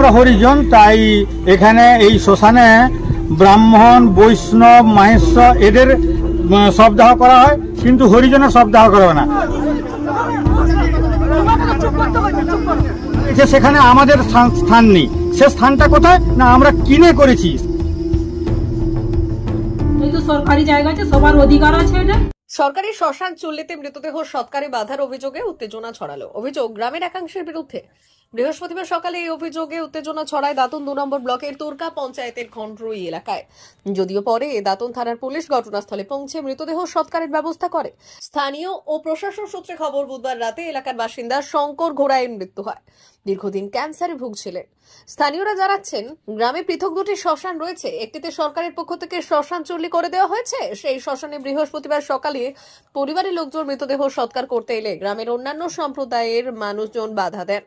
আমরা হরিজন, তাই এখানে এই শ্মশানে ব্রাহ্মণ, বৈষ্ণব, মাহেশ্ব এদের শবদাহ করা হয়, কিন্তু হরিজনের শবদাহ করা হয় না। সেখানে আমাদের স্থান নেই। সে স্থানটা কোথায় না আমরা কিনে করেছি। সরকারি জায়গা আছে, সবার অধিকার আছে। এটা সরকারি শ্মশান চুল্লিতে মৃতদেহ সৎকারে বাধার অভিযোগে উত্তেজনা ছড়ালো। অভিযোগ গ্রামের একাংশের বিরুদ্ধে। বৃহস্পতিবার সকালে এই অভিযোগে উত্তেজনা ছড়ায় দাঁতন 2 নম্বর ব্লকের তুর্কা পঞ্চায়েতের খন্ডরুই এলাকায়। যদিও পরে দাঁতন থানার পুলিশ ঘটনাস্থলে পৌঁছে মৃতদেহ সৎকারের ব্যবস্থা করে। স্থানীয় ও প্রশাসন সূত্রে খবর, বুধবার রাতে এলাকার বাসিন্দা শঙ্কর ঘোড়াইয়ের মৃত্যু হয়। দীর্ঘদিন ক্যান্সারে ভুগছিলেন। স্থানীয়রা জানাচ্ছেন, গ্রামে পৃথক 2টি শ্মশান রয়েছে। একটিতে সরকারের পক্ষ থেকে শ্মশান চুল্লি করে দেওয়া হয়েছে। সেই শ্মশানে বৃহস্পতিবার সকালে পরিবারের লোকজন মৃতদেহ সৎকার করতে এলে গ্রামের অন্যান্য সম্প্রদায়ের মানুষজন বাধা দেন।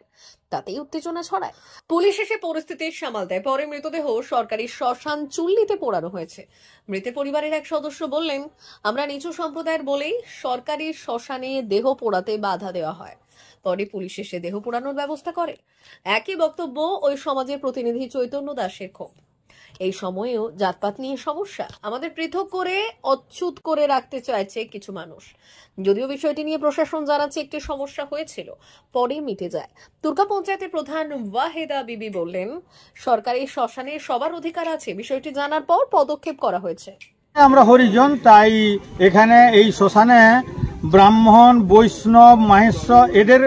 তাতেই উত্তেজনা ছড়ায়। পুলিশ এসে পরিস্থিতি সামাল দেয়। পরে মৃতদেহ সরকারি শ্মশান চুল্লিতে পোড়ানো হয়েছে। মৃতের পরিবারের এক সদস্য বললেন, আমরা নিচু সম্প্রদায়ের বলেই সরকারি শ্মশানে দেহ পোড়াতে বাধা দেওয়া হয়। পরে পুলিশ এসে দেহ পোড়ানোর ব্যবস্থা করে। একই বক্তব্য ওই সমাজের প্রতিনিধি চৈতন্য দাসের। ক্ষোভ, এই সময়েও জাতপাত নিয়ে সমস্যা। আমাদের পৃথক করে অচ্যুত করে রাখতে চাইছে কিছু মানুষ। যদিও বিষয়টি নিয়ে প্রশাসন জানাচ্ছে একটি সমস্যা হয়েছিল, পরে মিটে যায়। তুর্কা পঞ্চায়েতের প্রধান ওয়াহেদা বিবি বললেন, সরকারি শ্মশানে সবার অধিকার আছে। বিষয়টি জানার পর পদক্ষেপ করা হয়েছে। আমরা হরিজন, তাই এখানে এই শ্মশানে ব্রাহ্মণ, বৈষ্ণব, মাহেশ্ব এদের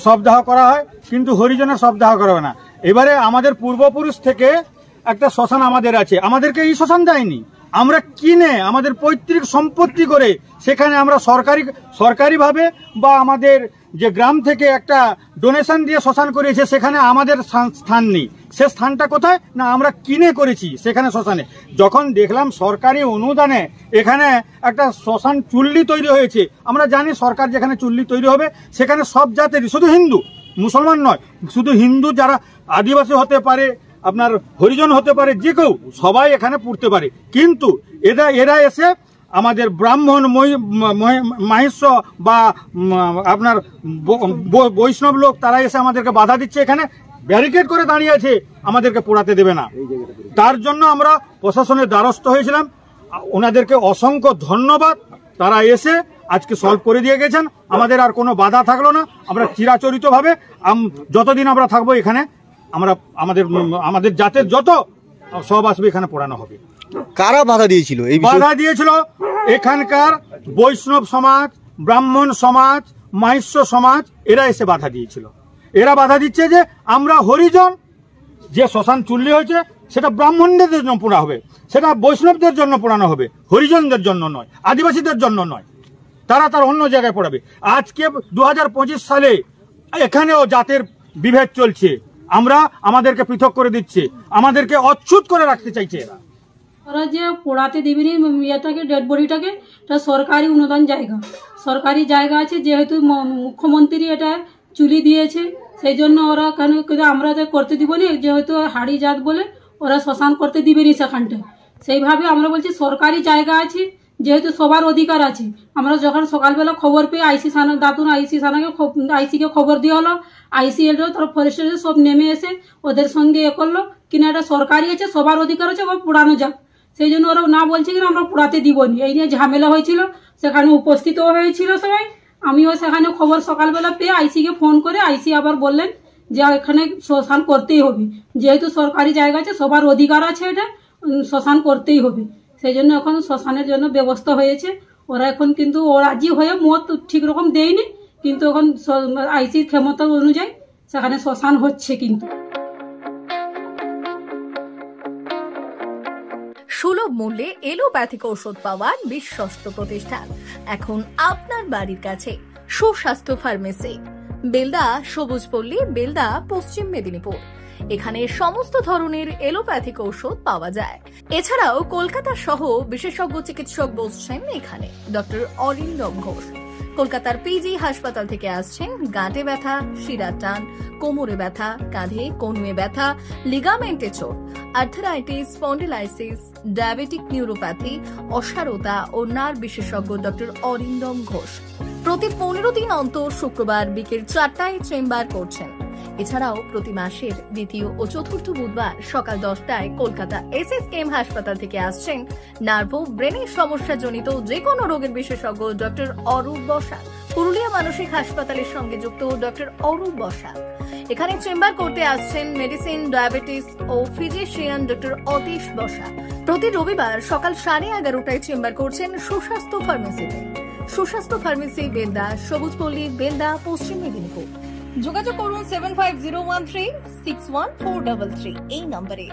শবদাহ করা হয়, কিন্তু হরিজনের শবদাহ করা হয় না। এবারে আমাদের পূর্বপুরুষ থেকে একটা শ্মশান আমাদের আছে, আমাদেরকে এই শ্মশান দেয়নি। আমরা কিনে আমাদের পৈতৃক সম্পত্তি করে সেখানে আমরা সরকারিভাবে বা আমাদের যে গ্রাম থেকে একটা ডোনেশন দিয়ে শ্মশান করেছে, সেখানে আমাদের স্থান নেই। সে স্থানটা কোথায় না আমরা কিনে করেছি সেখানে শ্মশানে। যখন দেখলাম সরকারি অনুদানে এখানে একটা শ্মশান চুল্লি তৈরি হয়েছে, আমরা জানি সরকার যেখানে চুল্লি তৈরি হবে সেখানে সব জাতেরই, শুধু হিন্দু মুসলমান নয়, শুধু হিন্দু যারা আদিবাসী হতে পারে, আপনার হরিজন হতে পারে, যে কেউ সবাই এখানে পুড়তে পারে। কিন্তু এরা এসে আমাদের ব্রাহ্মণ, মাহেশ্ব বা আপনার বৈষ্ণব লোক, তারা এসে আমাদেরকে বাধা দিচ্ছে। এখানে ব্যারিকেড করে দাঁড়িয়ে আছে, আমাদেরকে পোড়াতে দেবে না। তার জন্য আমরা প্রশাসনের দ্বারস্থ হয়েছিলাম। ওনাদেরকে অসংখ্য ধন্যবাদ। তারা এসে আজকে সলভ করে দিয়ে গেছেন। আমাদের আর কোনো বাধা থাকলো না। আমরা চিরাচরিতভাবে যতদিন আমরা থাকবো এখানে, আমরা আমাদের জাতের যত সব আসবে এখানে পড়ানো হবে। কারা বাধা দিয়েছিল? এই বাধা দিয়েছিল এখানকার বৈষ্ণব সমাজ, ব্রাহ্মণ সমাজ, মাহেশ্ব সমাজ, এরা এসে বাধা দিয়েছিল। এরা বাধা দিচ্ছে যে আমরা হরিজন, যে শ্মশান চুল্লি হয়েছে সেটা ব্রাহ্মণদের জন্য পোড়া হবে, সেটা বৈষ্ণবদের জন্য পোড়ানো হবে, হরিজনদের জন্য নয়, আদিবাসীদের জন্য নয়। তারা তার অন্য জায়গায় পড়াবে। আজকে 2025 সালে এখানেও জাতের বিভেদ চলছে। আমরা আমাদেরকে পৃথক করে দিচ্ছে, আমাদেরকে অচ্যুত করে রাখতে চাইছে এরা। ওরা যে পোড়াতে দিবেনি ইয়েটাকে, ডেড বডিটাকে, এটা সরকারি অনুদান জায়গা, সরকারি জায়গা আছে। যেহেতু মুখ্যমন্ত্রী এটা চুলি দিয়েছে, সেই জন্য ওরা কেন আমরা করতে দিব না, যেহেতু হাড়ি জাত বলে ওরা শ্মশান করতে দিবেনি সেখানটায়। সেইভাবে আমরা বলছি সরকারি জায়গা আছে, যেহেতু সবার অধিকার আছে। আমরা যখন সকালবেলা খবর পেয়ে দাঁতুন আইসিকে খবর দিয়ে হলো, আইসি এলো, তার ফরেস্টার সব নেমে এসে ওদের সঙ্গে করলো কিনা এটা সরকারি আছে, সবার অধিকার আছে, আবার পোড়ানো যাক। সেই জন্য ওরা না বলছে কিনা আমরা পোড়াতে দিবনি। এই নিয়ে ঝামেলা হয়েছিল, সেখানে উপস্থিতও হয়েছিল সবাই। আমিও সেখানে খবর সকালবেলা পেয়ে আইসিকে ফোন করে, আইসি আবার বললেন যে এখানে শ্মশান করতেই হবে, যেহেতু সরকারি জায়গা আছে, সবার অধিকার আছে, এটা শ্মশান করতেই হবে। সেই জন্য এখন শ্মশানের জন্য ব্যবস্থা হয়েছে। ওরা এখন কিন্তু রাজি হয়ে মত ঠিক রকম দেয়নি, কিন্তু এখন আইসির ক্ষমতা অনুযায়ী সেখানে শ্মশান হচ্ছে। কিন্তু সুলভ মূল্যে এলোপ্যাথিক ঔষধ পাওয়ার বিশ্বস্ত প্রতিষ্ঠান এখন আপনার বাড়ির কাছে। সুস্বাস্থ্য ফার্মেসি, বেলদা, সবুজপল্লী, বেলদা, পশ্চিম মেদিনীপুর। এখানে সমস্ত ধরনের এলোপ্যাথিক ঔষধ পাওয়া যায়। এছাড়াও কলকাতা সহ বিশেষজ্ঞ চিকিৎসক বসছেন এখানে। ডক্টর অরিন্দম ঘোষ কলকাতার পিজি হাসপাতাল থেকে আসছেন। গাঁটে ব্যথা, শিরার টান, কোমরে ব্যথা, কাঁধে কনুয়ে ব্যথা, লিগামেন্টে চোট, আর্থারাইটিস, স্পন্ডিলাইসিস, ডায়াবেটিক নিউরোপ্যাথি, অসারতা ও নার্ভ বিশেষজ্ঞ ডক্টর অরিন্দম ঘোষ প্রতি 15 দিন অন্তর শুক্রবার বিকেল 4টায় চেম্বার করছেন। এছাড়াও প্রতি মাসের দ্বিতীয় ও চতুর্থ বুধবার সকাল 10টায় কলকাতা SSKM হাসপাতাল থেকে আসছেন নার্ভো ব্রেনের সমস্যাজনিত যে কোনো রোগের বিশেষজ্ঞ ডক্টর অরূপ বসাক। পুরুলিয়া মানসিক হাসপাতালের সঙ্গে যুক্ত ডক্টর অরূপ বসাক। এখানে চেম্বার করতে আসছেন মেডিসিন, ডায়াবেটিস ও ফিজিশিয়ান ডক্টর অতীশ বসাক। প্রতি রবিবার সকাল 11:30টায় চেম্বার করছেন সুস্বাস্থ্য ফার্মেসিতে। সুস্বাস্থ্য ফার্মেসি, বেলদা, সবুজপল্লী, বেলদা, পশ্চিম মেদিনীপুর। যোগাযোগ করুন 7501361433 এই নম্বরে।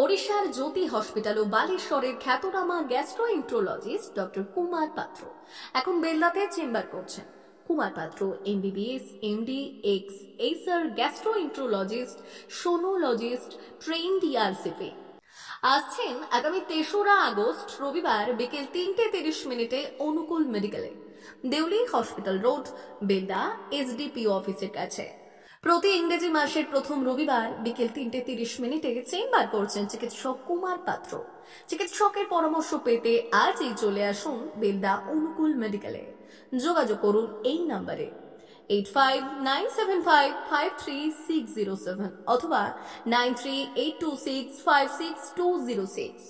ওড়িশার জ্যোতি হসপিটাল ও বালেশ্বরের খ্যাতনামা গ্যাস্ট্রোএন্টারোলজিস্ট ডক্টর কুমার পাত্র এখন বেলদাতে চেম্বার করছেন। Kumar Patra MBBS, MD, ex SR gastroenterologist, sonologist, trained ERCP। আসছেন আগামী 3রা আগস্ট রবিবার বিকেল 3:30 অনুকূল মেডিকেলে, Deuli hospital road, Belda, SDPO অফিসের কাছে। প্রতি ইংরেজি মাসের প্রথম রবিবার বিকেল 3:30 চেম্বার করছেন চিকিৎসক কুমার পাত্র। চিকিৎসকের পরামর্শ পেতে আজই চলে আসুন বেলদা অনুকূল মেডিকেলে। যোগাযোগ করুন এই নম্বরে 8597553607 অথবা 9382656206।